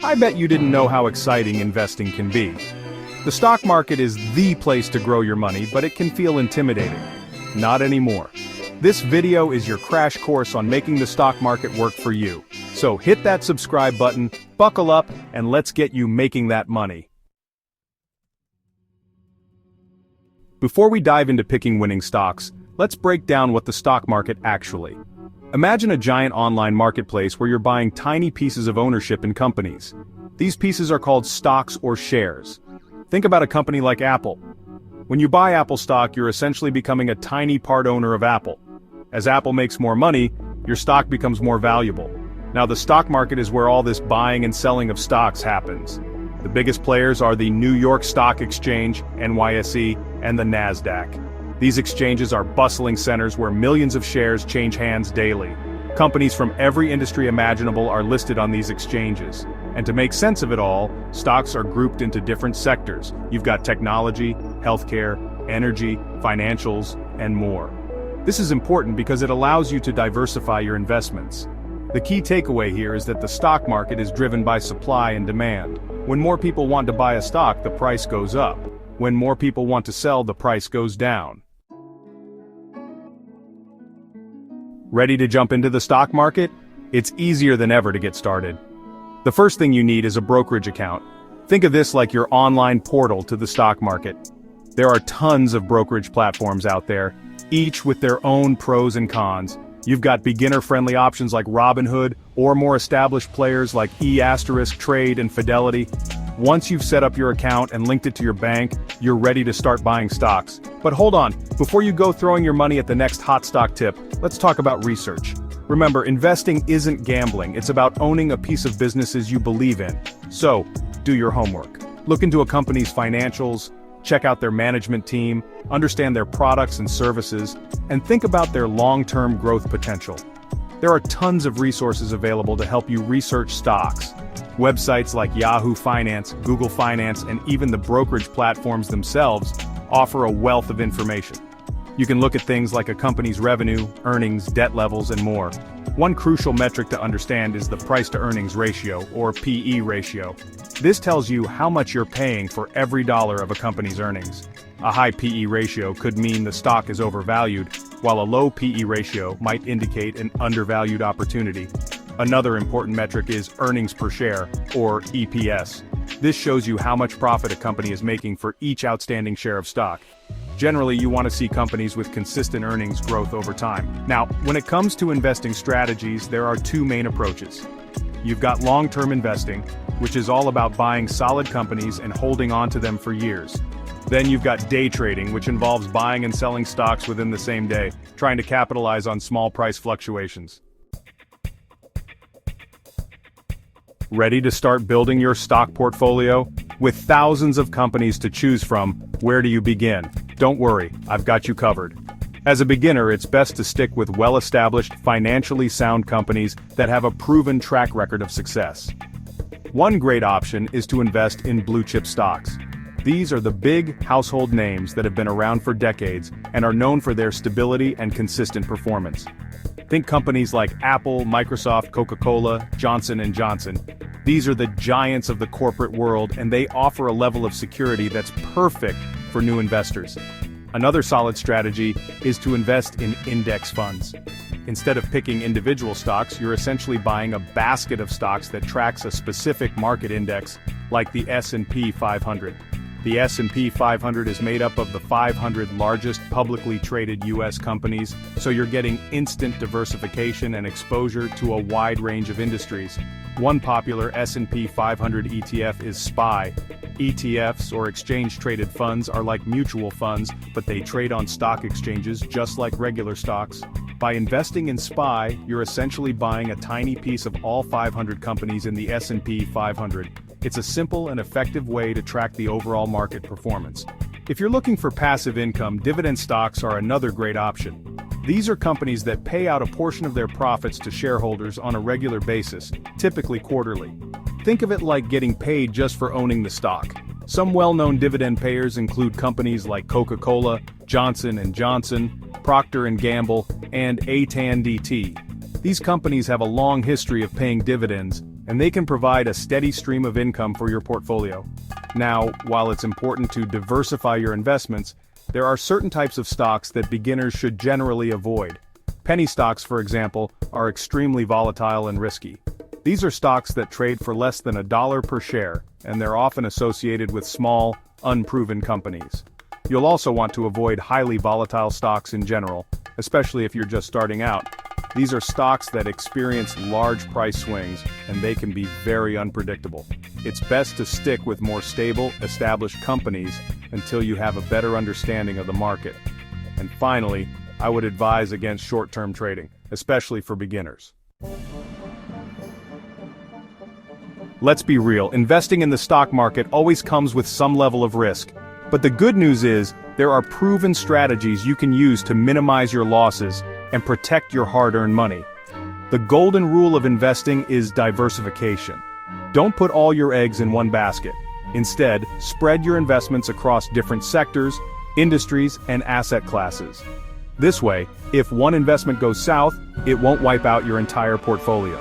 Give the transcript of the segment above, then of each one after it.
I bet you didn't know how exciting investing can be. The stock market is the place to grow your money, but it can feel intimidating. Not anymore. This video is your crash course on making the stock market work for you. So hit that subscribe button, buckle up, and let's get you making that money. Before we dive into picking winning stocks, let's break down what the stock market actually. Imagine a giant online marketplace where you're buying tiny pieces of ownership in companies. These pieces are called stocks or shares. Think about a company like Apple. When you buy Apple stock, you're essentially becoming a tiny part owner of Apple. As Apple makes more money, your stock becomes more valuable. Now, the stock market is where all this buying and selling of stocks happens. The biggest players are the New York Stock Exchange, NYSE, and the NASDAQ. These exchanges are bustling centers where millions of shares change hands daily. Companies from every industry imaginable are listed on these exchanges. And to make sense of it all, stocks are grouped into different sectors. You've got technology, healthcare, energy, financials, and more. This is important because it allows you to diversify your investments. The key takeaway here is that the stock market is driven by supply and demand. When more people want to buy a stock, the price goes up. When more people want to sell, the price goes down. Ready to jump into the stock market? It's easier than ever to get started. The first thing you need is a brokerage account. Think of this like your online portal to the stock market. There are tons of brokerage platforms out there, each with their own pros and cons. You've got beginner-friendly options like Robinhood, or more established players like Trade and Fidelity. Once you've set up your account and linked it to your bank, you're ready to start buying stocks. But hold on, before you go throwing your money at the next hot stock tip, let's talk about research. Remember, investing isn't gambling, it's about owning a piece of businesses you believe in. So, do your homework. Look into a company's financials, check out their management team, understand their products and services, and think about their long-term growth potential. There are tons of resources available to help you research stocks. Websites like Yahoo Finance, Google Finance, and even the brokerage platforms themselves offer a wealth of information. You can look at things like a company's revenue, earnings, debt levels, and more. One crucial metric to understand is the price-to-earnings ratio, or PE ratio. This tells you how much you're paying for every dollar of a company's earnings. A high PE ratio could mean the stock is overvalued, while a low PE ratio might indicate an undervalued opportunity. Another important metric is earnings per share, or EPS. This shows you how much profit a company is making for each outstanding share of stock. Generally, you want to see companies with consistent earnings growth over time. Now, when it comes to investing strategies, there are two main approaches. You've got long-term investing, which is all about buying solid companies and holding on to them for years. Then you've got day trading, which involves buying and selling stocks within the same day, trying to capitalize on small price fluctuations. Ready to start building your stock portfolio? With thousands of companies to choose from, where do you begin? Don't worry, I've got you covered. As a beginner, it's best to stick with well-established, financially sound companies that have a proven track record of success. One great option is to invest in blue-chip stocks. These are the big, household names that have been around for decades and are known for their stability and consistent performance. Think companies like Apple, Microsoft, Coca-Cola, Johnson & Johnson. These are the giants of the corporate world, and they offer a level of security that's perfect for new investors. Another solid strategy is to invest in index funds. Instead of picking individual stocks, you're essentially buying a basket of stocks that tracks a specific market index, like the S&P 500. The S&P 500 is made up of the 500 largest publicly traded U.S. companies, so you're getting instant diversification and exposure to a wide range of industries. One popular S&P 500 ETF is SPY. ETFs, or exchange-traded funds, are like mutual funds, but they trade on stock exchanges just like regular stocks. By investing in SPY, you're essentially buying a tiny piece of all 500 companies in the S&P 500. It's a simple and effective way to track the overall market performance. If you're looking for passive income, dividend stocks are another great option. These are companies that pay out a portion of their profits to shareholders on a regular basis, typically quarterly. Think of it like getting paid just for owning the stock. Some well-known dividend payers include companies like Coca-Cola, Johnson & Johnson, Procter & Gamble, and AT&T. These companies have a long history of paying dividends, and they can provide a steady stream of income for your portfolio. Now, while it's important to diversify your investments, there are certain types of stocks that beginners should generally avoid. Penny stocks, for example, are extremely volatile and risky. These are stocks that trade for less than $1 per share, and they're often associated with small, unproven companies. You'll also want to avoid highly volatile stocks in general, especially if you're just starting out. These are stocks that experience large price swings, and they can be very unpredictable. It's best to stick with more stable, established companies until you have a better understanding of the market. And finally, I would advise against short-term trading, especially for beginners. Let's be real, investing in the stock market always comes with some level of risk. But the good news is, there are proven strategies you can use to minimize your losses and protect your hard-earned money. The golden rule of investing is diversification. Don't put all your eggs in one basket. Instead, spread your investments across different sectors, industries, and asset classes. This way, if one investment goes south, it won't wipe out your entire portfolio.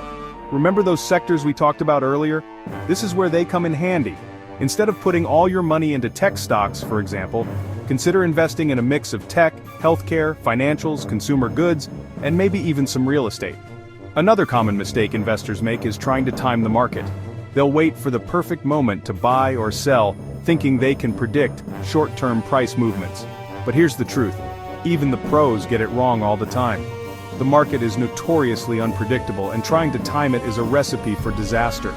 Remember those sectors we talked about earlier? This is where they come in handy. Instead of putting all your money into tech stocks, for example, consider investing in a mix of tech, healthcare, financials, consumer goods, and maybe even some real estate. Another common mistake investors make is trying to time the market. They'll wait for the perfect moment to buy or sell, thinking they can predict short-term price movements. But here's the truth. Even the pros get it wrong all the time. The market is notoriously unpredictable, and trying to time it is a recipe for disaster.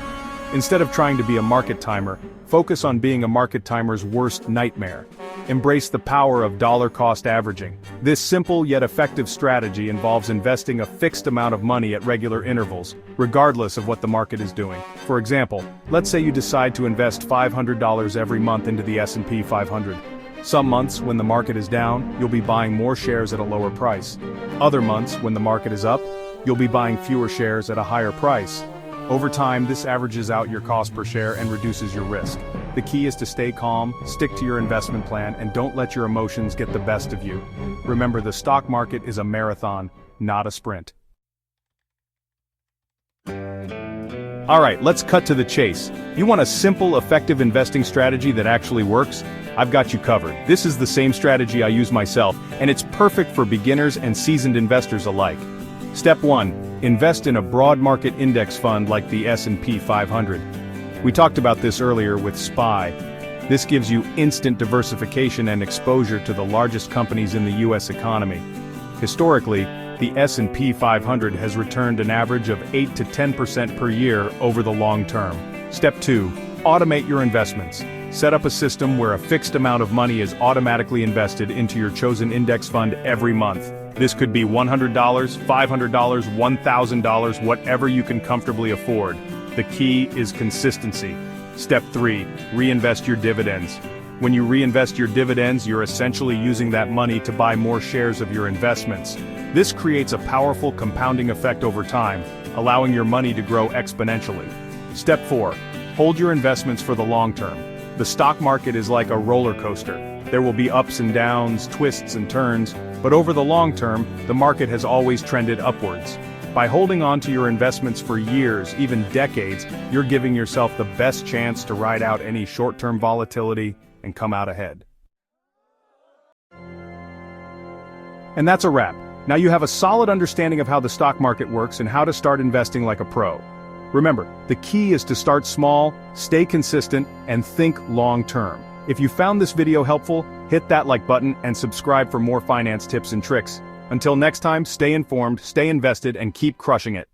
Instead of trying to be a market timer, focus on being a market timer's worst nightmare. Embrace the power of dollar-cost averaging. This simple yet effective strategy involves investing a fixed amount of money at regular intervals, regardless of what the market is doing. For example, let's say you decide to invest $500 every month into the S&P 500. Some months, when the market is down, you'll be buying more shares at a lower price. Other months, when the market is up, you'll be buying fewer shares at a higher price. Over time, this averages out your cost per share and reduces your risk. The key is to stay calm, stick to your investment plan, and don't let your emotions get the best of you. Remember, the stock market is a marathon, not a sprint. Alright, let's cut to the chase. You want a simple, effective investing strategy that actually works? I've got you covered. This is the same strategy I use myself, and it's perfect for beginners and seasoned investors alike. Step 1. Invest in a broad market index fund like the S&P 500. We talked about this earlier with SPY. This gives you instant diversification and exposure to the largest companies in the US economy. Historically, the S&P 500 has returned an average of 8 to 10% per year over the long term. Step 2. Automate your investments. Set up a system where a fixed amount of money is automatically invested into your chosen index fund every month. This could be $100, $500, $1,000, whatever you can comfortably afford. The key is consistency. Step 3. Reinvest your dividends. When you reinvest your dividends, you're essentially using that money to buy more shares of your investments. This creates a powerful compounding effect over time, allowing your money to grow exponentially. Step 4. Hold your investments for the long term. The stock market is like a roller coaster. There will be ups and downs, twists and turns, but over the long term, the market has always trended upwards. By holding on to your investments for years, even decades, you're giving yourself the best chance to ride out any short-term volatility and come out ahead. And that's a wrap. Now you have a solid understanding of how the stock market works and how to start investing like a pro. Remember, the key is to start small, stay consistent, and think long-term. If you found this video helpful, hit that like button and subscribe for more finance tips and tricks. Until next time, stay informed, stay invested, and keep crushing it.